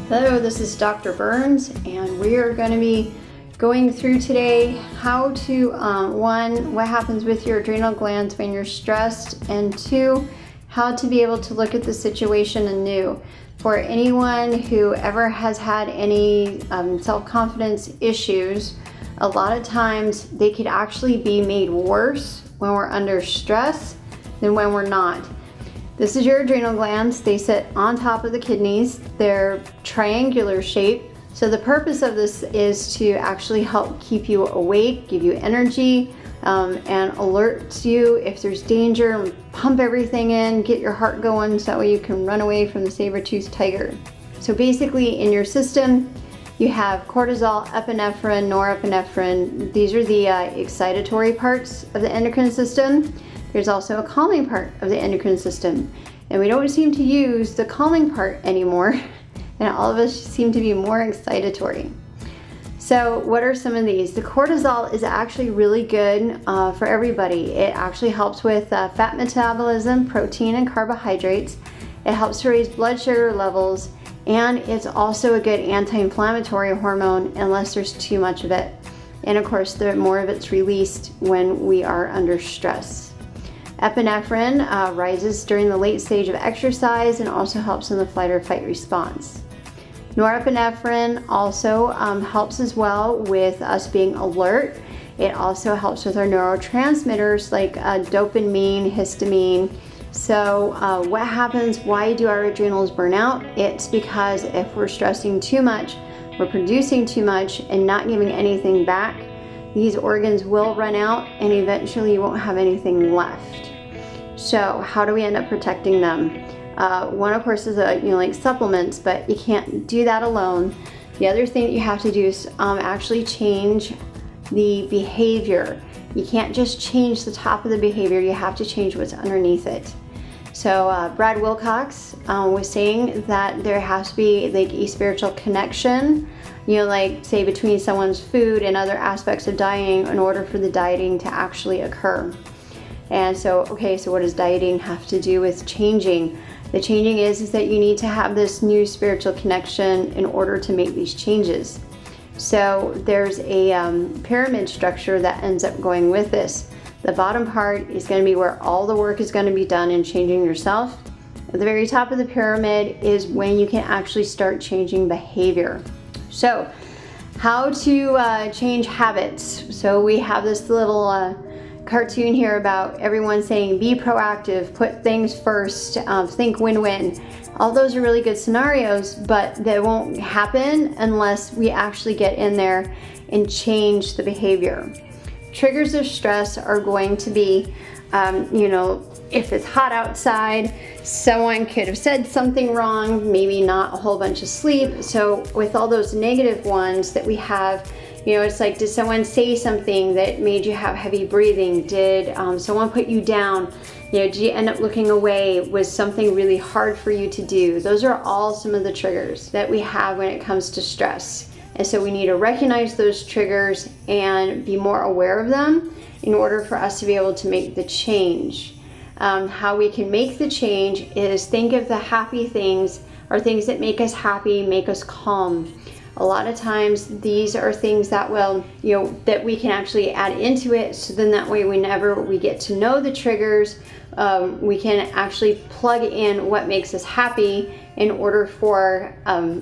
Hello, this is Dr. Burns, and we are going to be going through today how to, one, what happens with your adrenal glands when you're stressed, and two, how to be able to look at the situation anew. For anyone who ever has had any self-confidence issues, a lot of times they could actually be made worse when we're under stress than when we're not. This is your adrenal glands. They sit on top of the kidneys. They're triangular shaped. So the purpose of this is to actually help keep you awake, give you energy, and alert you if there's danger, pump everything in, get your heart going so that way you can run away from the saber-toothed tiger. So basically in your system, you have cortisol, epinephrine, norepinephrine. These are the excitatory parts of the endocrine system. There's also a calming part of the endocrine system, and we don't seem to use the calming part anymore, and all of us seem to be more excitatory. So what are some of these? The cortisol is actually really good for everybody. It actually helps with fat metabolism, protein and carbohydrates. It helps to raise blood sugar levels, and it's also a good anti-inflammatory hormone unless there's too much of it. And of course, the more of it's released when we are under stress. Epinephrine rises during the late stage of exercise and also helps in the flight or fight response. Norepinephrine also helps as well with us being alert. It also helps with our neurotransmitters like dopamine, histamine. So what happens, why do our adrenals burn out? It's because if we're stressing too much, we're producing too much and not giving anything back, these organs will run out and eventually you won't have anything left. So how do we end up protecting them? One, of course, is like supplements, but you can't do that alone. The other thing that you have to do is actually change the behavior. You can't just change the top of the behavior, you have to change what's underneath it. So Brad Wilcox was saying that there has to be like a spiritual connection, like say between someone's food and other aspects of dieting in order for the dieting to actually occur. And so, okay, so what does dieting have to do with changing? The changing is that you need to have this new spiritual connection in order to make these changes. So there's a pyramid structure that ends up going with this. The bottom part is going to be where all the work is going to be done in changing yourself. At the very top of the pyramid is when you can actually start changing behavior. So how to change habits. So we have this little cartoon here about everyone saying be proactive, put things first, think win-win. All those are really good scenarios, but they won't happen unless we actually get in there and change the behavior. Triggers of stress are going to be, if it's hot outside, someone could have said something wrong, maybe not a whole bunch of sleep. So with all those negative ones that we have, it's like, did someone say something that made you have heavy breathing? Did someone put you down? Did you end up looking away? Was something really hard for you to do? Those are all some of the triggers that we have when it comes to stress. And so we need to recognize those triggers and be more aware of them in order for us to be able to make the change. How we can make the change is think of the happy things or things that make us happy, make us calm. A lot of times these are things that will, that we can actually add into it, so then that way whenever we get to know the triggers, we can actually plug in what makes us happy in order for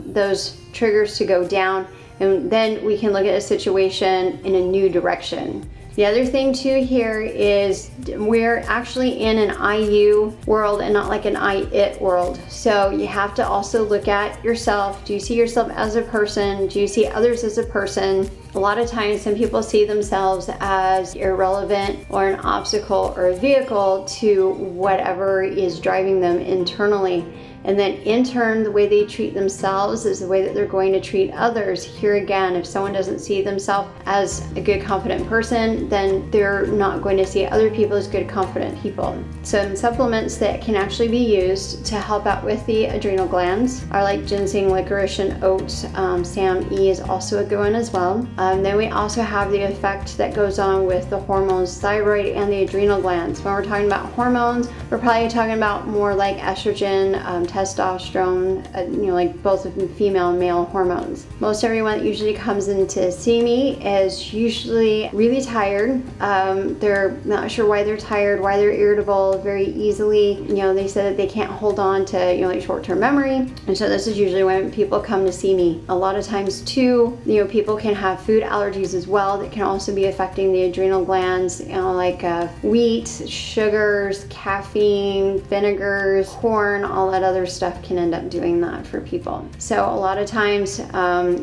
those triggers to go down, and then we can look at a situation in a new direction. The other thing too here is we're actually in an I-you world and not like an I-it world. So you have to also look at yourself. Do you see yourself as a person? Do you see others as a person? A lot of times some people see themselves as irrelevant or an obstacle or a vehicle to whatever is driving them internally. And then in turn, the way they treat themselves is the way that they're going to treat others. Here again, if someone doesn't see themselves as a good, confident person, then they're not going to see other people as good, confident people. Some supplements that can actually be used to help out with the adrenal glands are like ginseng, licorice, and oats. SAM-E is also a good one as well. Then we also have the effect that goes on with the hormones, thyroid and the adrenal glands. When we're talking about hormones, we're probably talking about more like estrogen, testosterone, like both female and male hormones. Most everyone that usually comes in to see me is usually really tired. They're not sure why they're tired, why they're irritable very easily. They say that they can't hold on to, like short-term memory. And so this is usually when people come to see me. A lot of times too, people can have food allergies as well that can also be affecting the adrenal glands, like wheat, sugars, caffeine, vinegars, corn, all that other stuff can end up doing that for people. So a lot of times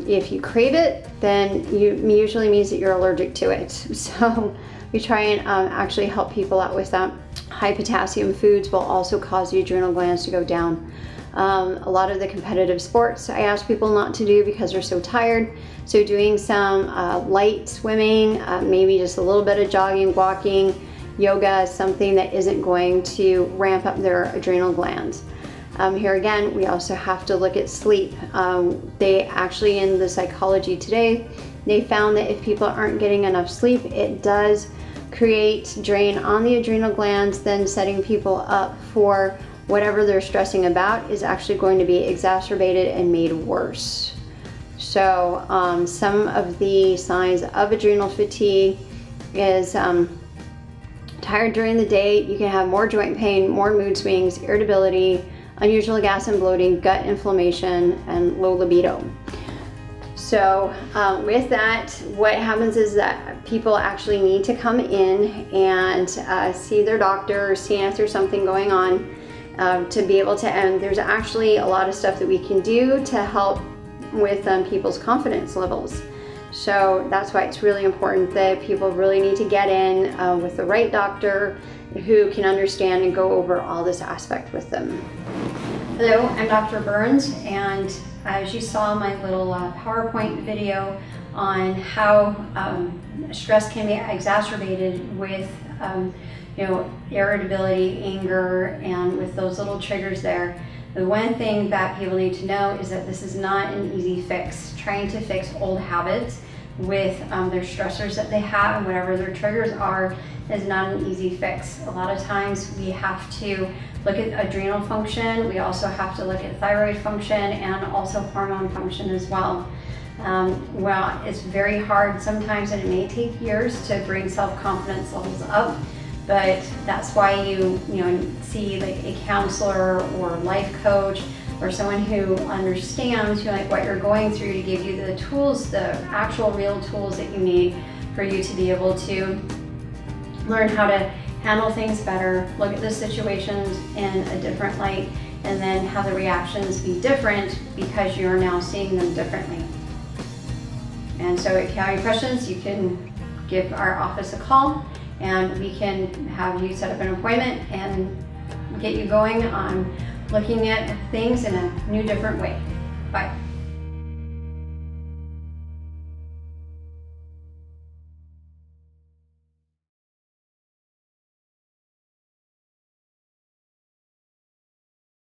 if you crave it, then usually means that you're allergic to it. So we try and actually help people out with that. High potassium foods will also cause the adrenal glands to go down. A lot of the competitive sports I ask people not to do because they're so tired. So doing some light swimming, maybe just a little bit of jogging, walking, yoga, something that isn't going to ramp up their adrenal glands. Here again, we also have to look at sleep. They actually, in the Psychology Today, they found that if people aren't getting enough sleep, it does create drain on the adrenal glands, then setting people up for whatever they're stressing about is actually going to be exacerbated and made worse. So some of the signs of adrenal fatigue is tired during the day. You can have more joint pain, more mood swings, irritability, unusual gas and bloating, gut inflammation, and low libido. So with that, what happens is that people actually need to come in and see their doctor, see if there's something going on. To be able to, and there's actually a lot of stuff that we can do to help with people's confidence levels. So that's why it's really important that people really need to get in with the right doctor who can understand and go over all this aspect with them. Hello, I'm Dr. Burns, and as you saw my little PowerPoint video on how stress can be exacerbated with irritability, anger, and with those little triggers there. The one thing that people need to know is that this is not an easy fix. Trying to fix old habits with their stressors that they have and whatever their triggers are is not an easy fix. A lot of times we have to look at adrenal function. We also have to look at thyroid function and also hormone function as well. Well, it's very hard sometimes, and it may take years to bring self-confidence levels up. But that's why you see like a counselor or life coach or someone who understands like what you're going through to give you the tools, the actual real tools that you need for you to be able to learn how to handle things better, look at the situations in a different light, and then have the reactions be different because you're now seeing them differently. And so if you have any questions, you can give our office a call, and we can have you set up an appointment and get you going on looking at things in a new, different way. Bye.